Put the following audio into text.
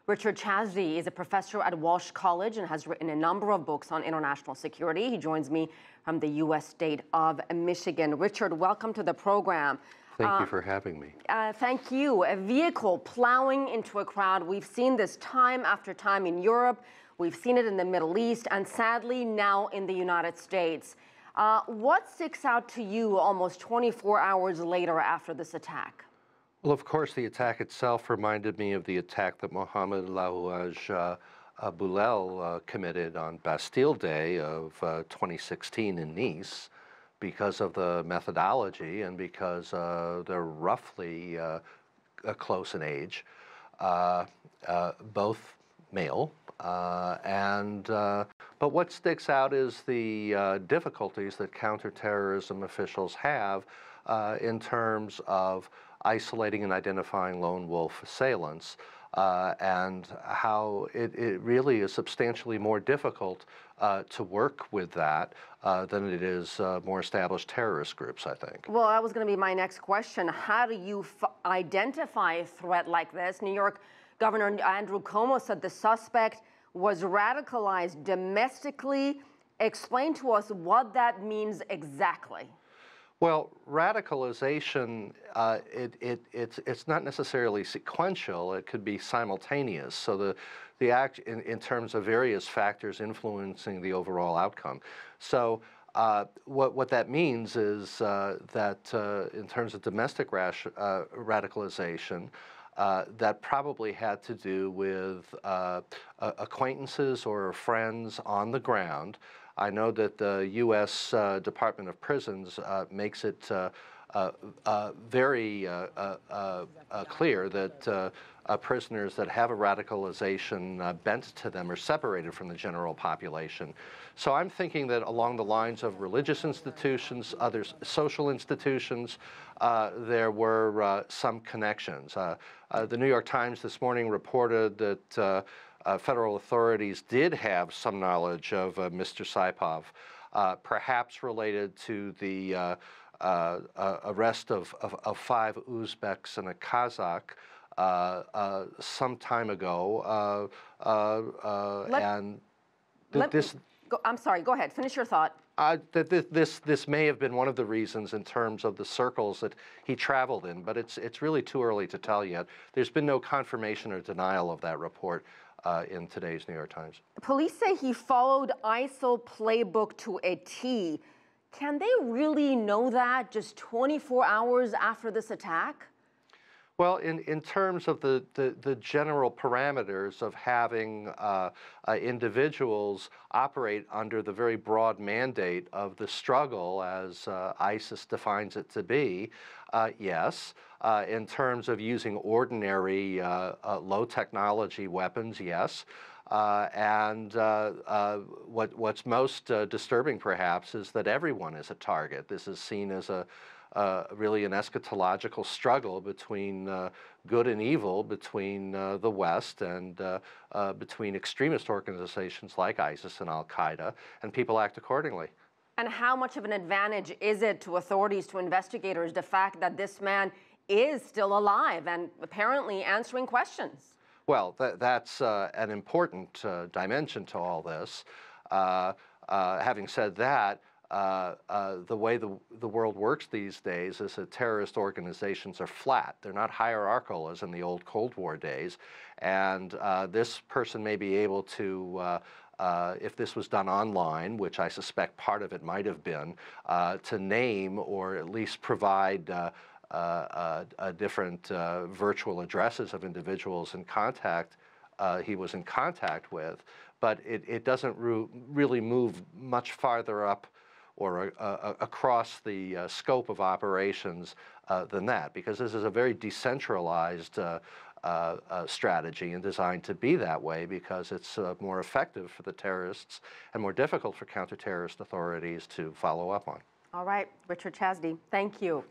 Richard Chasdi is a professor at Walsh College and has written a number of books on international security. He joins me from the U.S. state of Michigan. Richard, welcome to the program. Thank you for having me. Thank you. A vehicle plowing into a crowd. We've seen this time after time in Europe. We've seen it in the Middle East and sadly now in the United States. What sticks out to you almost 24 hours later after this attack? Well, of course, the attack itself reminded me of the attack that Mohamed Louaj Boulel committed on Bastille Day of 2016 in Nice, because of the methodology and because they're roughly close in age, both male. But what sticks out is the difficulties that counterterrorism officials have in terms of isolating and identifying lone wolf assailants, and how it really is substantially more difficult to work with that than it is more established terrorist groups, I think. Well, that was going to be my next question. How do you identify a threat like this? New York Governor Andrew Cuomo said the suspect was radicalized domestically. Explain to us what that means exactly. Well, radicalization, it's not necessarily sequential. It could be simultaneous. So the act in terms of various factors influencing the overall outcome. So what that means is that in terms of domestic radicalization, that probably had to do with acquaintances or friends on the ground. I know that the U.S. Department of Prisons makes it very clear that prisoners that have a radicalization bent to them are separated from the general population. So I'm thinking that along the lines of religious institutions, other social institutions, there were some connections. The New York Times this morning reported that federal authorities did have some knowledge of Mr. Saipov, perhaps related to the arrest of 5 Uzbeks and a Kazakh some time ago. I'm sorry, go ahead, finish your thought. This may have been one of the reasons in terms of the circles that he traveled in, but it's really too early to tell yet. There's been no confirmation or denial of that report in today's New York Times. Police say he followed ISIL playbook to a T. Can they really know that just 24 hours after this attack? Well, in terms of the general parameters of having individuals operate under the very broad mandate of the struggle as ISIS defines it to be, yes. In terms of using ordinary low technology weapons, yes. What's most disturbing perhaps is that everyone is a target. This is seen as really an eschatological struggle between good and evil, between the West and between extremist organizations like ISIS and Al-Qaeda, and people act accordingly. And how much of an advantage is it to authorities, to investigators, the fact that this man is still alive and apparently answering questions? Well, that's an important dimension to all this. Having said that, the way the world works these days is that terrorist organizations are flat. They're not hierarchical as in the old Cold War days. And this person may be able to, if this was done online, which I suspect part of it might have been, to name or at least provide different virtual addresses of individuals in contact he was in contact with. But it doesn't really move much farther up or across the scope of operations than that, because this is a very decentralized strategy and designed to be that way because it's more effective for the terrorists and more difficult for counter-terrorist authorities to follow up on. All right, Richard Chasdi, thank you.